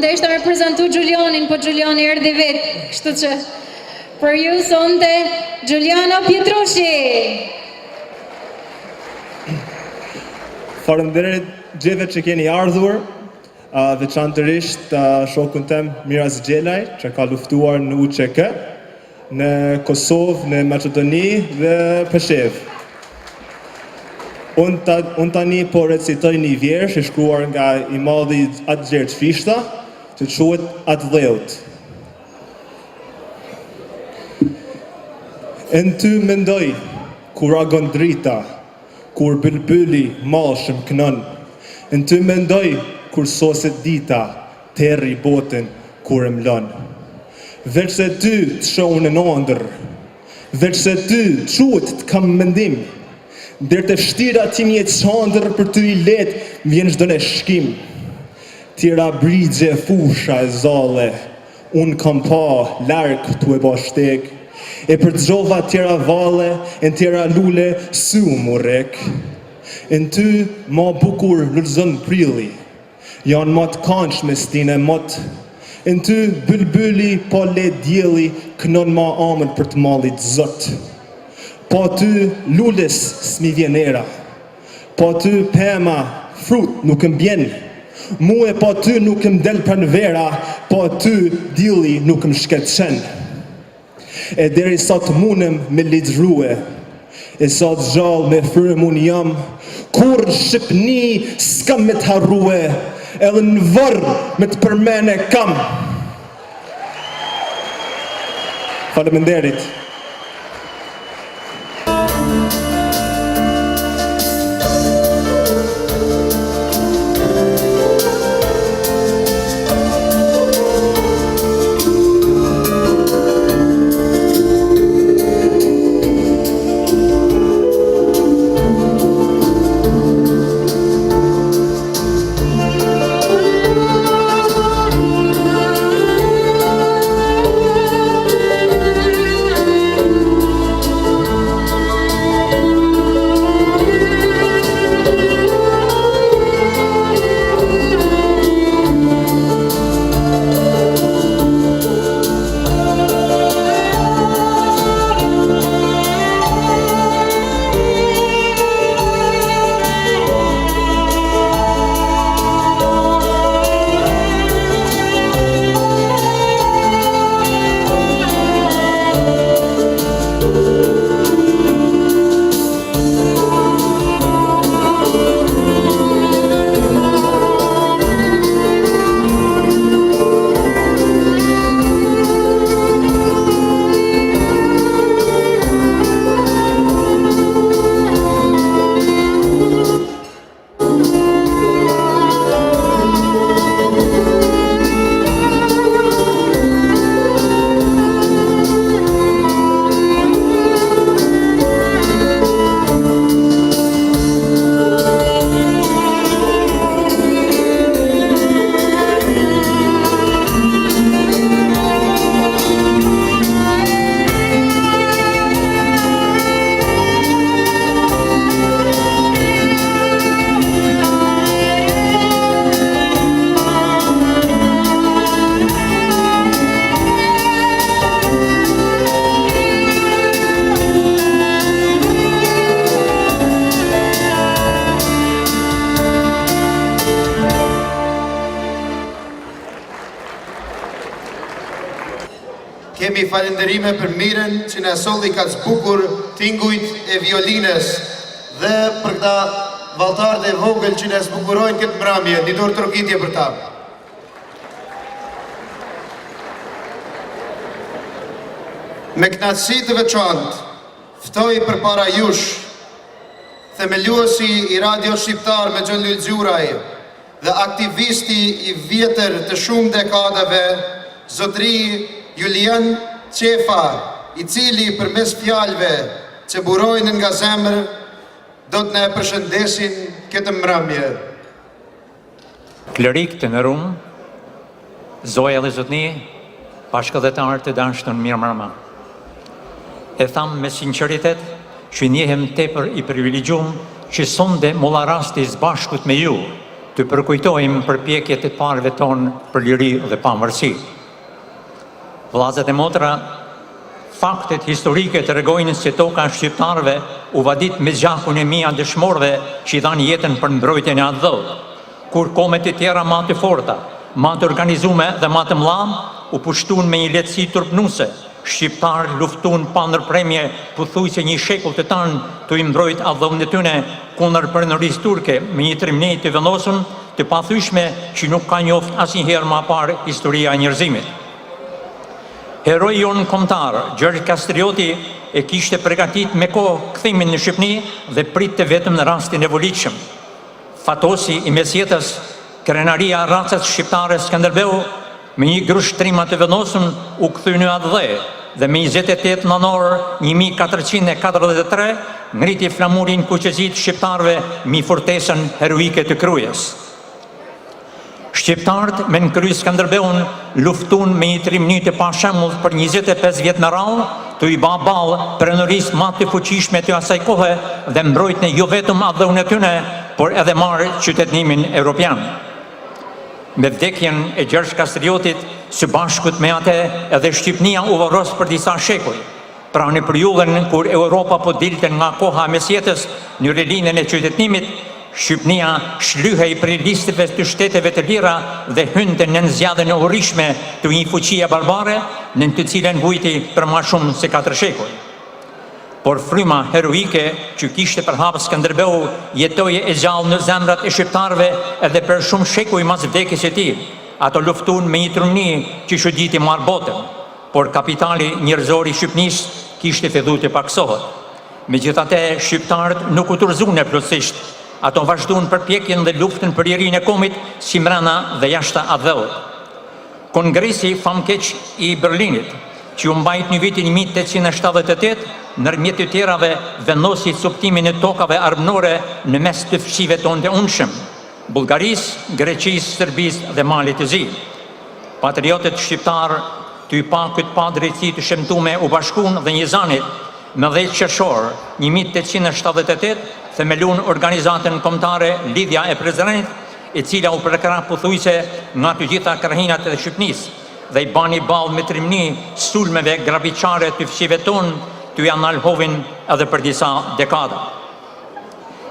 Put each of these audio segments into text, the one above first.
sonte ishte me prezentu Giulianin, po Giuliani erdhi vetë, kështu që për ju sonte Giuliano Pietrushi. Faleminderit gjithëve që keni ardhur, veçanërisht shokun tem Miraz Gjelaj, që ka luftuar në UÇK, në Kosovë, në Maqedoni dhe Pjes. Unë tani po recitoj një vjersh i shkruar nga i madhi AlbDreams Festa, që quhet Atë dheut. Në ty mendoj, kur agon drita, kur bylbyli mashëm kënon, në ty mendoj, kur soset dita, terri botën, kur e mlon. Veç se ty të shohën në ndër, veç se ty quhet të kam mendim, der të vështira ti mjetë çandër për ty i let, vjen çdo në shkim. Tira brigje, fusha e zalle, unë kam pa larg tu e ba shteg, e për gjova tjera valle, e tjera lule sy mu rek. Në ty ma bukur lulzon prilli, janë ma të kanç me stine mot. Në ty bylbyli pa le djeli, kënon ma amën për të mallit zot. Pa ty lules s'mi vjen era, pa ty pema frut nuk m'bjen, mu e pa ty nuk m'del pran vera, pa ty dilli nuk m'shketçen. E deri sot munem me lidzrue, e sot gjall me frym unë jam, kur Shqipni s'kam me t'harrue, edhe në vërë me t'përmene kam. Faleminderit. Kemi falenderime për mirën që na solli kaq bukur tingujt e violinës dhe për këta valltarët e vogël që na zbukurojnë këtë mbrëmje, një dorë trokitje për ta. Me kënaqësi të veçantë, ftoj përpara jush themeluesi i Radio Shqiptar me Gjën Lul Gjuraj dhe aktivisti i vjetër të shumë dekadave, zotëri Julian Qefa, i cili përmes fjalëve që burojnë nga zemër, do të na përshëndesin këtë mbrëmje. Klerik të nderuar, zoja dhe zotëni, bashkëdhetarë të dashur mirë mbrëma. E tham me sinqeritet që njehem tepër i privilegjuar që sonde molla rasti i bashkut me ju të përkujtojmë përpjekjet e parëve tonë për liri dhe pavarësi. Vllazët e motra, faktet historike të regojnë se toka shqiptarëve u vadit me gjakun e mia dëshmorëve që i dhanë jetën për mbrojtjen e atë dhëut, kur komet e tjera ma të forta, ma të organizume dhe ma të mlam, u pushtun me një lehtësi turpnuese. Shqiptarë luftun pa ndërpremje pothuajse një shekull të tanë të i mbrojt adhëun e tyne kundër pronërisë turke me një trimnej të vendosur të pathyeshme që nuk ka njoftë asnjëherë më parë historia e njerëzimit. Heroi jon kombëtar, Gjergj Kastrioti, e kishte përgatit me kohë kthimin në Shqipëni dhe pritte vetëm në rastin e volitshëm. Fatosi i mesjetës, krenaria racës shqiptare Skënderbeu, me një grush trima të vendosur u kthy në atë dhe me 28 nënor 1443 ngriti flamurin kuqezit shqiptarëve mbi fortesën heroike të Krujës. Shqiptarët me në kry Skënderbeun luftun me një trimni të pashembull për 25 vjet me radhë, të i ba ballë pronërisë më të fuqishme të asaj kohe dhe mbrojtën jo vetëm adhëun e tyne, por edhe marrë qytetënimin evropian. Me vdekjen e Gjergj Kastriotit, së bashkut me atë edhe Shqipnia u varros për disa shekuj. Pra në periudhën kur Europa po dilte nga koha e mesjetës në rilinën e qytetënimit, Shqipnia shlyhej për listëve të shteteve të lira dhe hynte në zgjedhjen e urrishme të një fuqie barbare, në të cilën vujti për më shumë se 4 shekuj. Por fryma heroike që kishte përhap Skënderbeu jetoje e gjallë në zemrat e shqiptarëve edhe për shumë shekuj mas vdekjes së tij. Ato luftun me një truni që çuditi marr botën, por kapitali njerëzor i Shqipënisë kishte filluar të paksohet. Megjithatë, shqiptarët nuk u turzuan plotësisht. Ato vazhduan përpjekjen dhe luftën për lirinë e komit si mbrana dhe jashta adhëut. Kongresi famkeq i Berlinit, që u mbajt në vitin 1878, ndërmjet të tjerave vendosi suptimin e tokave armënore në mes të fshive tonë të unshëm, Bullgarisë, Greqisë, Serbisë dhe Malit të Zi. Patriotët shqiptarë të i pa këtë pa drejtësi të shëmtume u bashkuan dhe një zanit me 10 qershor 1878 themelun organizatën kombëtare Lidhja e Prizrenit, e cila u përkra pothuajse nga të gjitha krahinat e Shqipënisë dhe i bani ballë me trimni sulmeve graviçare të fshive tonë të janë alhovin edhe për disa dekada.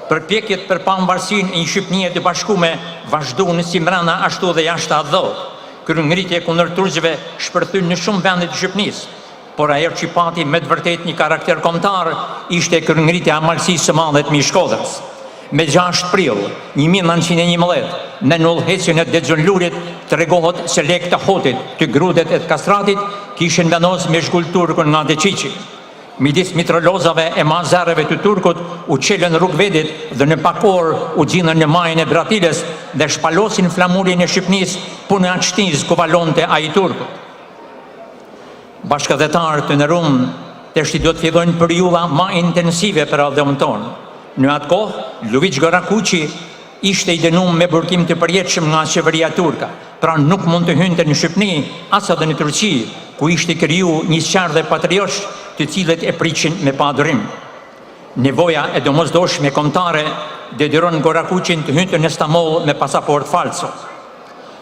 Përpjekjet për pavarësinë e një Shqipënie të bashkume vazhduan si mbrana ashtu dhe jashta adhëut. Kryengritje kundër turqëve shpërthyn në shumë vende të Shqipënisë, por ajo që pati me të vërtet një karakter kombëtar ishte kryengritja e malësisë së madhe të Mishkodrës. Me 6 prill 1911, në udhëheqjen e Dexhonlurit tregohet se lek të Hotit, të Grudet e të Kastratit kishin vendosur me shkull turkun nga Deqiqi. Midis mitrolozave e mazareve të turkut u qelën rrugvedit dhe në pakor u gjinën në majën e Bratiles dhe shpalosin flamurin e Shqipënisë punë aqtiz ku valonte ai turkut. Bashkëdhetarë të nderuam, tashti do të fillojnë periudha më intensive për adhëun tonë. Në atë kohë, Luvix Gorakuqi ishte i dënuar me burkim të përjetshëm nga qeveria turka, pra nuk mund të hynte në Shqipëni, as edhe në Turqi, ku ishte kriju një sqar dhe patriosh të cilët e priqin me padurim. Nevoja e domosdoshme kombëtare detyron Gorakuqin të hynte në Stamboll me pasaport falso.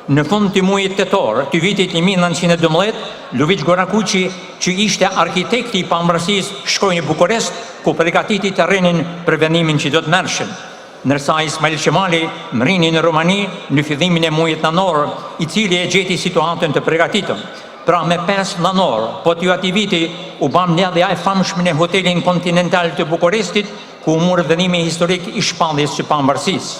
Në fund të muajit tetor të vitit 1912, Luvix Gorakuqi, që ishte arkitekti i pavarësisë, shkoi në Bukurest, ku përgatiti terrenin për vendimin që do të merrshin. Ndërsa Ismail Qemali mrini në Romani në fillimin e muajit nënor, i cili e gjeti situatën të përgatitur. Pra me 5 nënor, po t'ju ati viti u bam mbledhja e famshme në hotelin kontinental të Bukurestit, ku u mor vendimi historik i shpalljes së pavarësisë.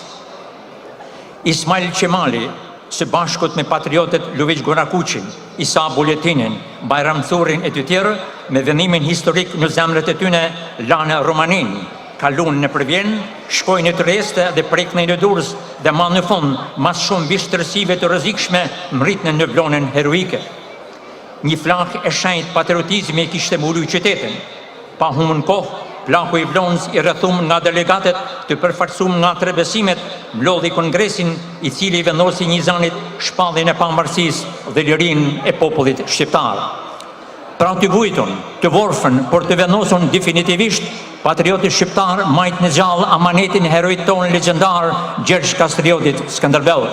Ismail Qemali, së bashkut me patriotët Luvix Gorakuqin, Isa Buletinin, Bajram Thurin e të tjerë, me vendimin historik në zemrët e tyne, lanë Romanin, kalun në Përvjen, shkojnë në Trieste dhe preknë në Durrës dhe ma në fund, mas shumë vështërsive të rrezikshme, mritnë në vlonën heroike. Një flak e shenjtë patriotizmi kishte mbuluar qytetin. Pa humbur kohë, plaku i Vlonës i rrethum nga delegatet të përfaqësuar nga tre besimet, mlodhi kongresin i cili vendosi një zanit shpalljen e pavarësisë dhe lirinë e popullit shqiptar. pra të vujtun, të vorfën, por të vendosur definitivisht patrioti shqiptar majt në gjallë amanetin e heroit ton legjendar Gjergj Kastriotit Skënderbeu.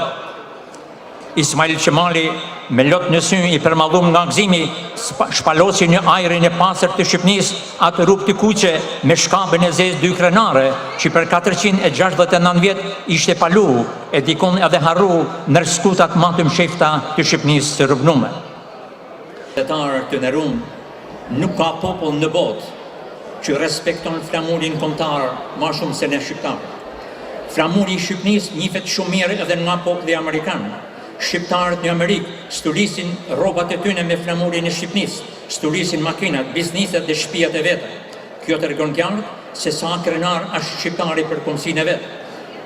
Ismail Qemali, me lot në sy i përmallum nga gëzimi, shpalosi në ajrin e pastër të Shqipënisë atë rrugë të kuqe me shkambën e zezë dy krenare, që për 469 vjet ishte palu e dikon edhe harru në skutat matëm shefta të Shqipënisë së rrëbnume. Qytetarë të nderuar, nuk ka popull në botë që respekton flamurin kombëtar më shumë se ne shqiptarët. Flamuri i Shqipënisë njihet shumë mirë edhe nga populli amerikan. Shqiptarët në Amerikë stulisin rrobat e tyre me flamurin e Shqipënisë, stulisin makinat, bizniset dhe shtëpiat e veta. Kjo tregon qartë se sa krenar është shqiptari për punësinë e vet.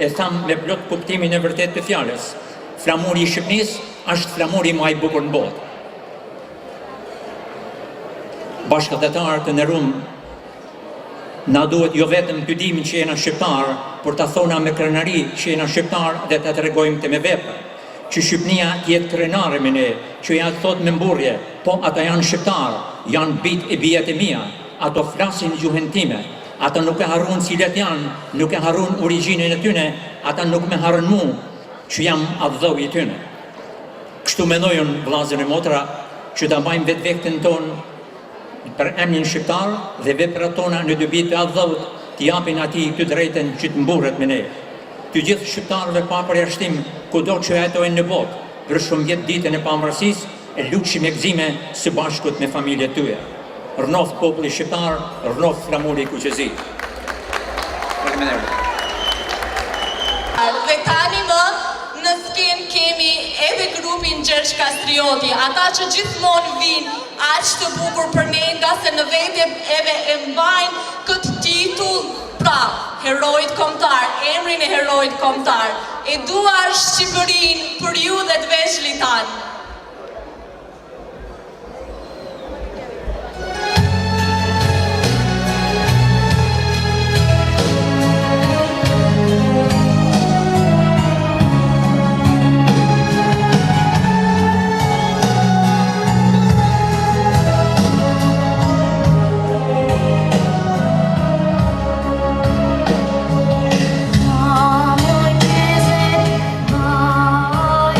E tham me plot kuptimin e vërtet të fjalës. Flamuri i Shqipënisë është flamuri më i bukur në botë. Bashkëdhetarë të nderuar, na duhet jo vetëm të dimë që jena shqiptar, por ta thona me krenari që jena shqiptar dhe ta tregojmë të me vepra. Që Shqipënia tjetë krenare me ne, që ja thot me mburje, po ata janë shqiptar, janë bit e bijat e mia, ato flasin gjuhën time, ata nuk e harrun cilet janë, nuk e harrun origjinën e tyne, ata nuk me harrun mu, që jam avdhoj i tyne. Kështu mendojnë vllazër e motra, që ta mbajmë vetë vektën tonë për emnin shqiptar dhe veprat tona në dobi të avdhot të japin atij të drejtën që të mburret me ne. Të gjithë shqiptarëve pa përjashtim, kudo që jetojnë në botë, për shumë vjet ditën e pavarësisë, e lutshim me gëzime së bashkut me familjet tuaja. Rënoft populli shqiptar, rënoft flamuri i kuqezit. Dhe tani më në skenë kemi edhe grupin Gjergj Kastrioti, ata që gjithmonë vinë aq të bukur për ne, nga se në vete e mbajnë këtë titull, pra, herojt kombëtar, emrin e herojt kombëtar. E dua Shqipërinë për ju dhe të veçlit tanë. Moj pjese, moj,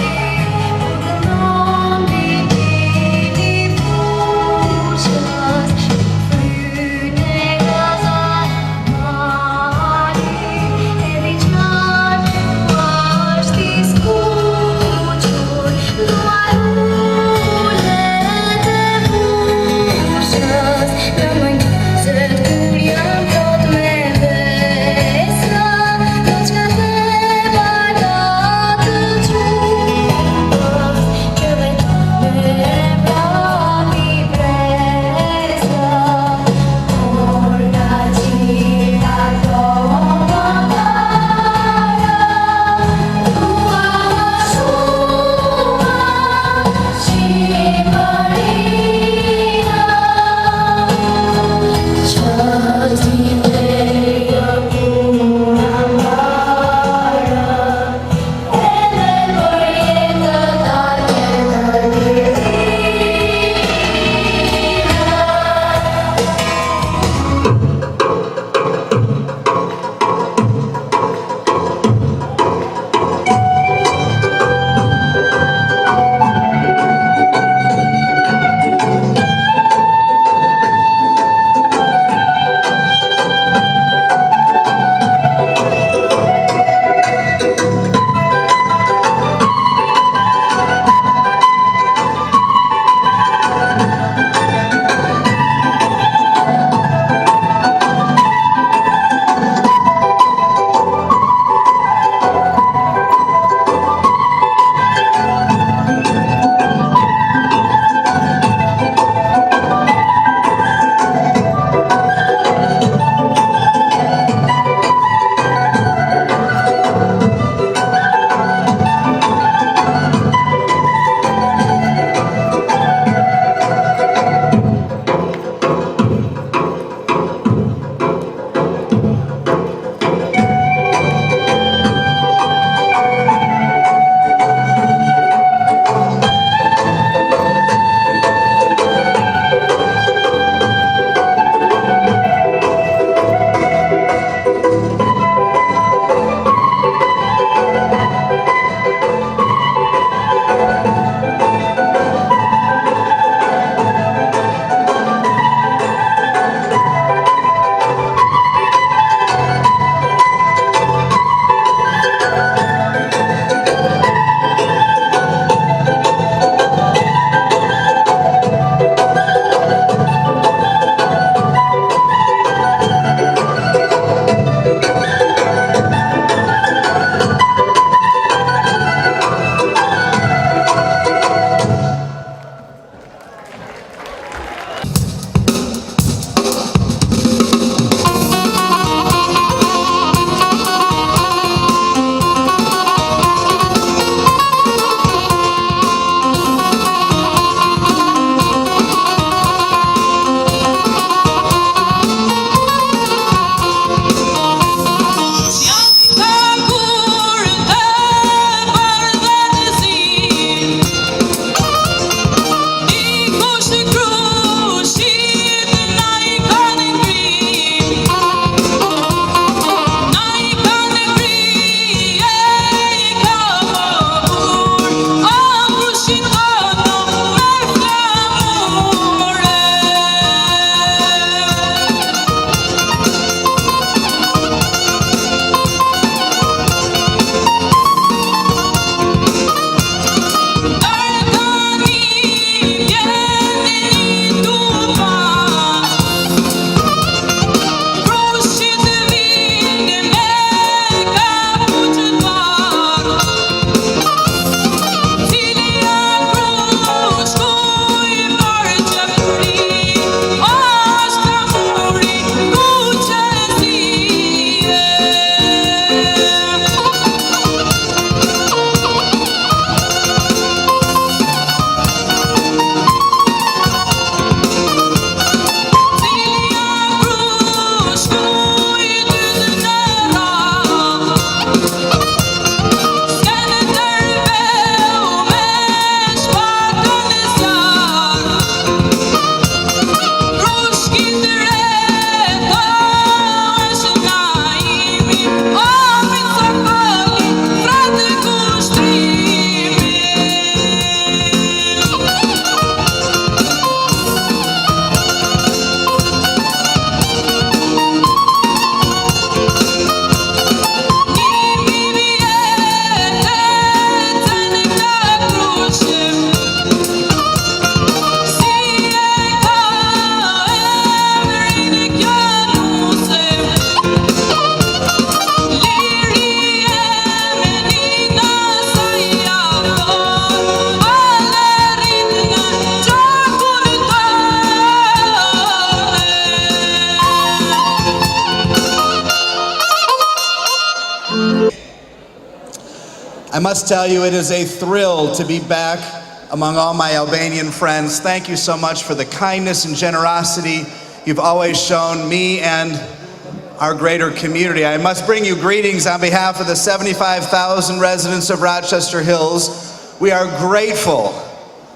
I must tell you, it is a thrill to be back among all my Albanian friends. Thank you so much for the kindness and generosity you've always shown me and our greater community. I must bring you greetings on behalf of the 75,000 residents of Rochester Hills. We are grateful,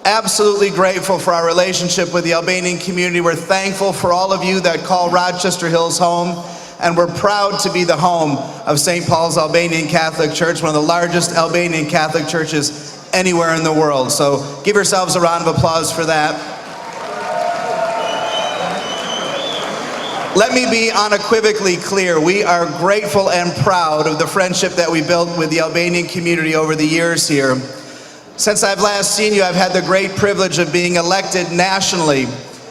absolutely grateful for our relationship with the Albanian community. We're thankful for all of you that call Rochester Hills home. And we're proud to be the home of St. Paul's Albanian Catholic Church, one of the largest Albanian Catholic churches anywhere in the world. So give yourselves a round of applause for that. Let me be unequivocally clear. We are grateful and proud of the friendship that we built with the Albanian community over the years here. Since I've last seen you, I've had the great privilege of being elected nationally.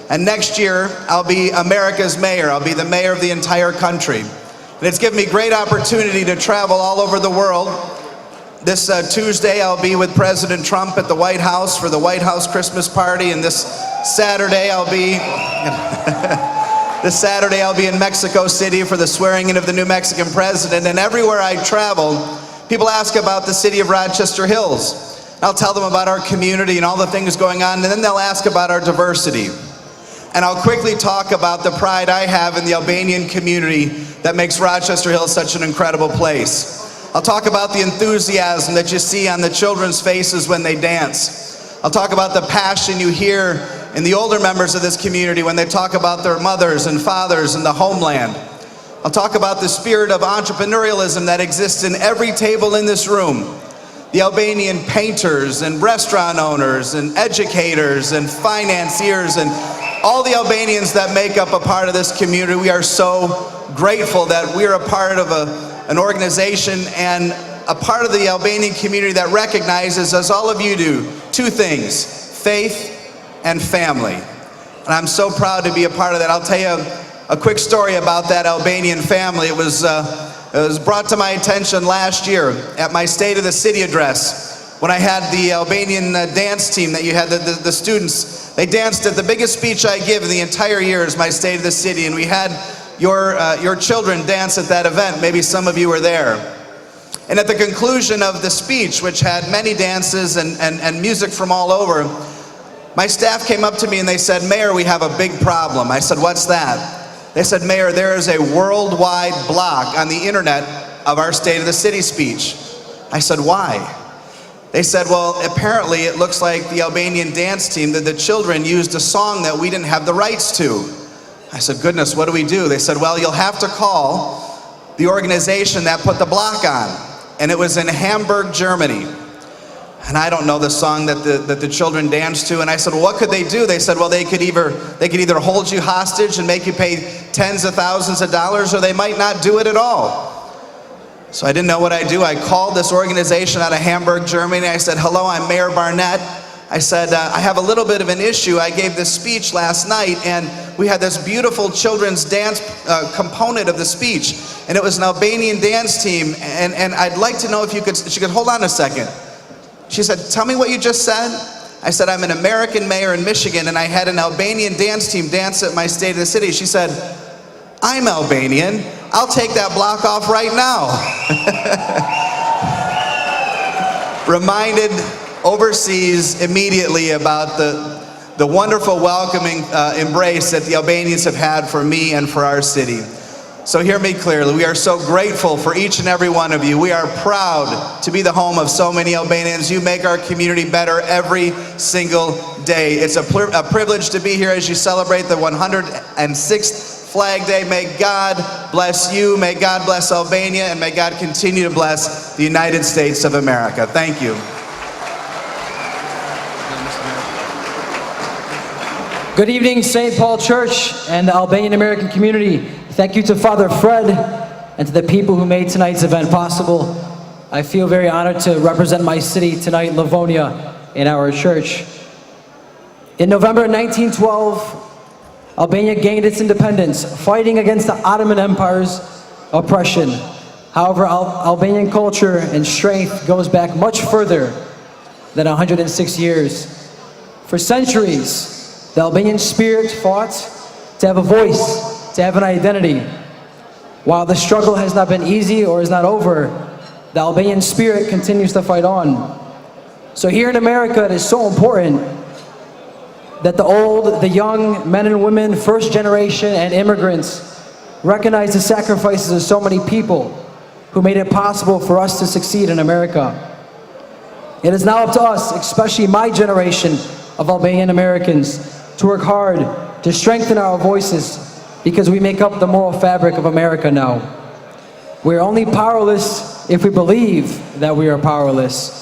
And next year, I'll be America's mayor. I'll be the mayor of the entire country. And it's given me great opportunity to travel all over the world. This Tuesday, I'll be with President Trump at the White House for the White House Christmas party. And this Saturday, I'll be in Mexico City for the swearing in of the new Mexican president. And everywhere I travel, people ask about the city of Rochester Hills. I'll tell them about our community and all the things going on, and then they'll ask about our diversity. And I'll quickly talk about the pride I have in the Albanian community that makes Rochester Hills such an incredible place. I'll talk about the enthusiasm that you see on the children's faces when they dance. I'll talk about the passion you hear in the older members of this community when they talk about their mothers and fathers and the homeland. I'll talk about the spirit of entrepreneurialism that exists in every table in this room. The Albanian painters and restaurant owners and educators and financiers and all the Albanians that make up a part of this community. We are so grateful that we're a part of an organization and a part of the Albanian community that recognizes, as all of you do, two things: faith and family. And I'm so proud to be a part of that. I'll tell you a quick story about that Albanian family. It was brought to my attention last year at my State of the City address when I had the Albanian dance team that you had, the students. They danced at the biggest speech I give in the entire year as my State of the City, and we had your children dance at that event. Maybe some of you were there. And at the conclusion of the speech, which had many dances and music from all over, my staff came up to me and they said, "Mayor, we have a big problem." I said, "What's that?" They said, "Mayor, there is a worldwide block on the internet of our State of the City speech." I said, "Why?" They said, "Well, apparently it looks like the Albanian dance team, that the children used a song that we didn't have the rights to." I said, "Goodness, what do we do?" They said, "Well, you'll have to call the organization that put the block on." And it was in Hamburg, Germany. And I don't know the song that the children danced to. And I said, "Well, what could they do?" They said, "Well, they could either hold you hostage and make you pay tens of thousands of dollars, or they might not do it at all." So I didn't know what I'd do. I called this organization out of Hamburg, Germany. I said, "Hello, I'm Mayor Barnett." I said, "I have a little bit of an issue. I gave this speech last night, and we had this beautiful children's dance component of the speech, and it was an Albanian dance team, and I'd like to know if you could," she could, "Hold on a second." She said, "Tell me what you just said." I said, "I'm an American mayor in Michigan, and I had an Albanian dance team dance at my State of the City." She said, "I'm Albanian. I'll take that block off right now." Reminded overseas immediately about the wonderful welcoming embrace that the Albanians have had for me and for our city. So hear me clearly, we are so grateful for each and every one of you. We are proud to be the home of so many Albanians. You make our community better every single day. It's a privilege to be here as you celebrate the 106th Flag Day. May God bless you, may God bless Albania, and may God continue to bless the United States of America. Thank you. Good evening, St. Paul Church and the Albanian American community. Thank you to Father Fred and to the people who made tonight's event possible. I feel very honored to represent my city tonight, Livonia, in our church. In November 1912, Albania gained its independence, fighting against the Ottoman Empire's oppression. However, Albanian culture and strength goes back much further than 106 years. For centuries, the Albanian spirit fought to have a voice, to have an identity. While the struggle has not been easy or is not over, the Albanian spirit continues to fight on. So here in America, it is so important that the old, the young, men and women, first generation, and immigrants recognize the sacrifices of so many people who made it possible for us to succeed in America. It is now up to us, especially my generation of Albanian Americans, to work hard to strengthen our voices because we make up the moral fabric of America now. We are only powerless if we believe that we are powerless.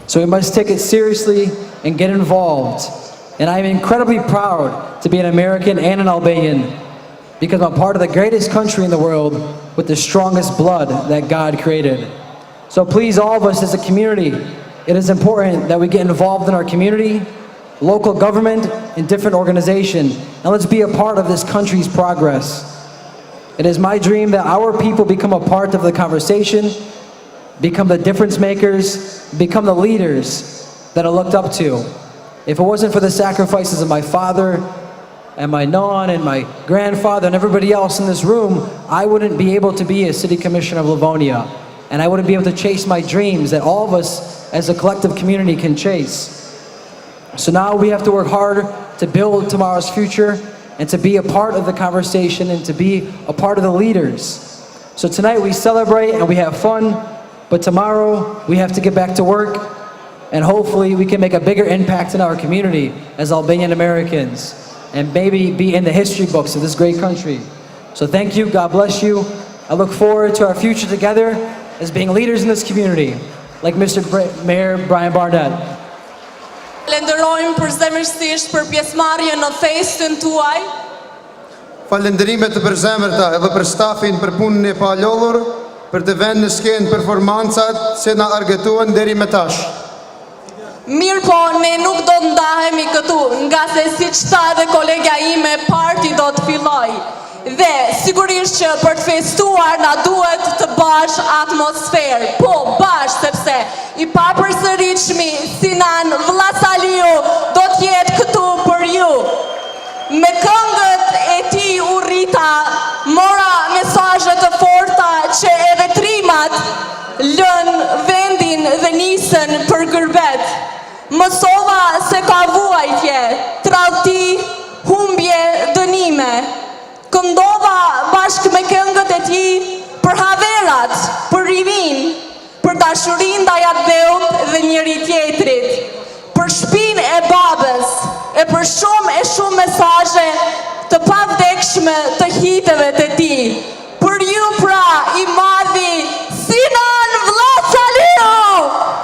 So we must take it seriously and get involved. And I am incredibly proud to be an American and an Albanian because I'm part of the greatest country in the world with the strongest blood that God created. So please, all of us as a community, it is important that we get involved in our community, local government, and different organizations, and let's be a part of this country's progress. It is my dream that our people become a part of the conversation, become the difference makers, become the leaders that are looked up to. If it wasn't for the sacrifices of my father and my non and my grandfather and everybody else in this room, I wouldn't be able to be a city commissioner of Livonia. And I wouldn't be able to chase my dreams that all of us as a collective community can chase. So now we have to work hard to build tomorrow's future and to be a part of the conversation and to be a part of the leaders. So tonight we celebrate and we have fun, but tomorrow we have to get back to work and hopefully we can make a bigger impact in our community as Albanian Americans and maybe be in the history books of this great country. So thank you, God bless you. I look forward to our future together as being leaders in this community, like Mr. Mayor Brian Barnett. Falenderojmë përzemërsisht për pjesëmarrjen në festën tuaj. Falënderimet të përzemërta edhe për stafin për punën e palodhur, për të vënë në skenë performancat që na argëtuan deri më tash. Mirë po, ne nuk do të ndahemi këtu, nga se siç tha edhe kolegja ime, parti do të fillojë. Dhe sigurisht që për të festuar na duhet të bash atmosferë. Po, bash, sepse i papërsëritshmi Sinan Vllasaliu do të jetë këtu për ju. Me këngët e tij u rrita, mora mesazhe të forta që edhe trimat lën vendin dhe nisën për gërbet. Mësova se ka vuajtje, tradhti, humbje, dënime. Këndova bashkë me këngët e tij për haverat, për rivin, për dashurinë ndaj dheut dhe njëri tjetrit, për shtëpinë e babës, e për shumë mesazhe të pavdekshme të hiteve të tij. Për ju pra i madhi Sinan Vllasaliu!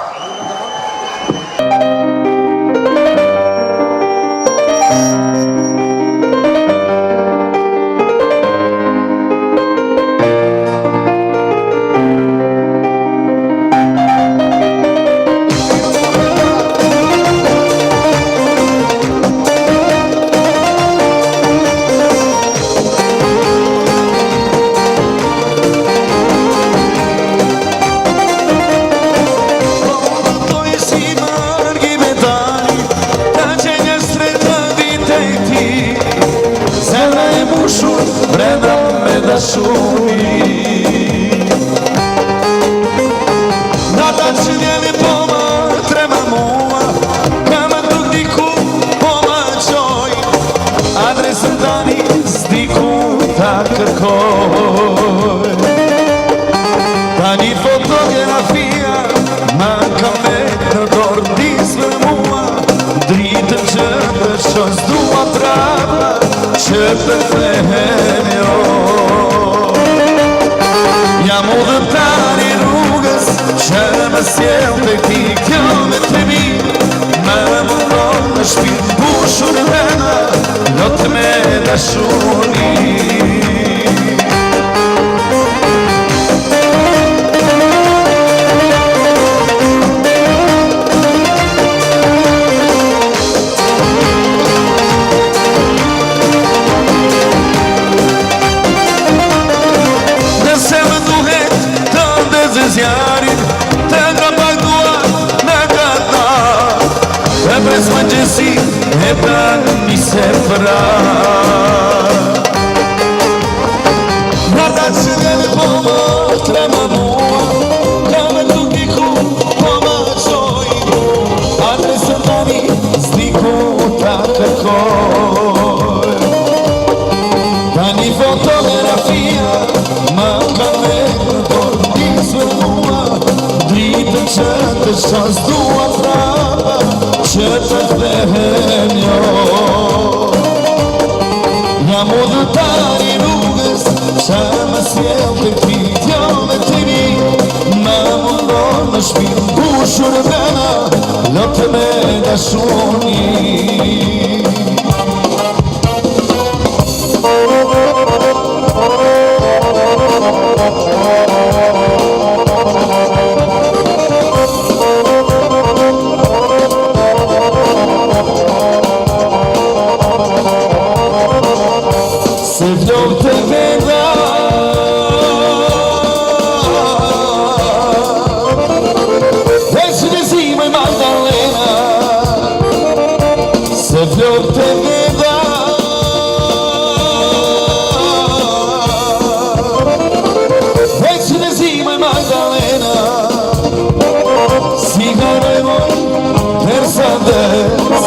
kërkoj. Tani fotografia më ka vetë por nisë mua dritën që të shas dua trapa që të kthehem jo. Jam udhëtari rrugës që më sjell për video me të ri më mundon në shpirt mbushur vena lotë me dashuri. Se vlog të veda veç në zime Magdalena. Se vlog të veda veç në zime Magdalena. Si garoj moj Mercedes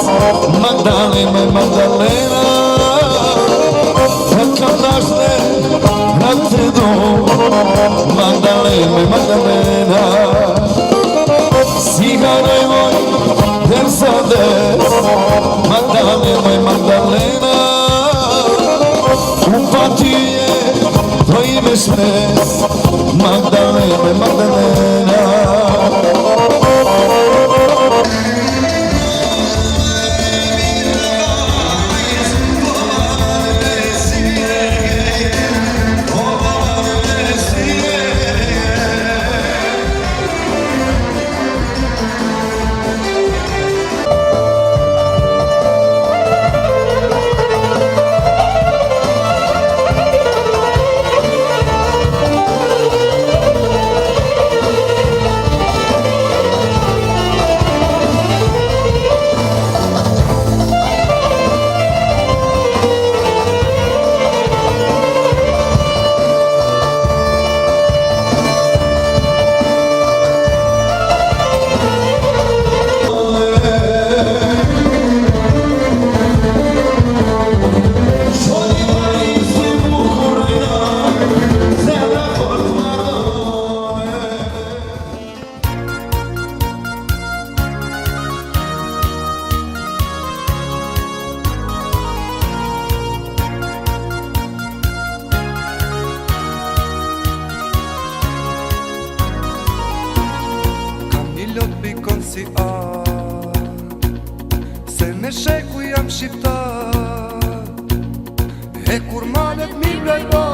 Magdalena, Magdalena. Magdalena, Magdalena. Cigarro y voy Mercedes Magdalena, Magdalena. Un patille prohíbe mes Magdalena, Magdalena. Se në sheku jam shqiptar, e kur malet mi blajba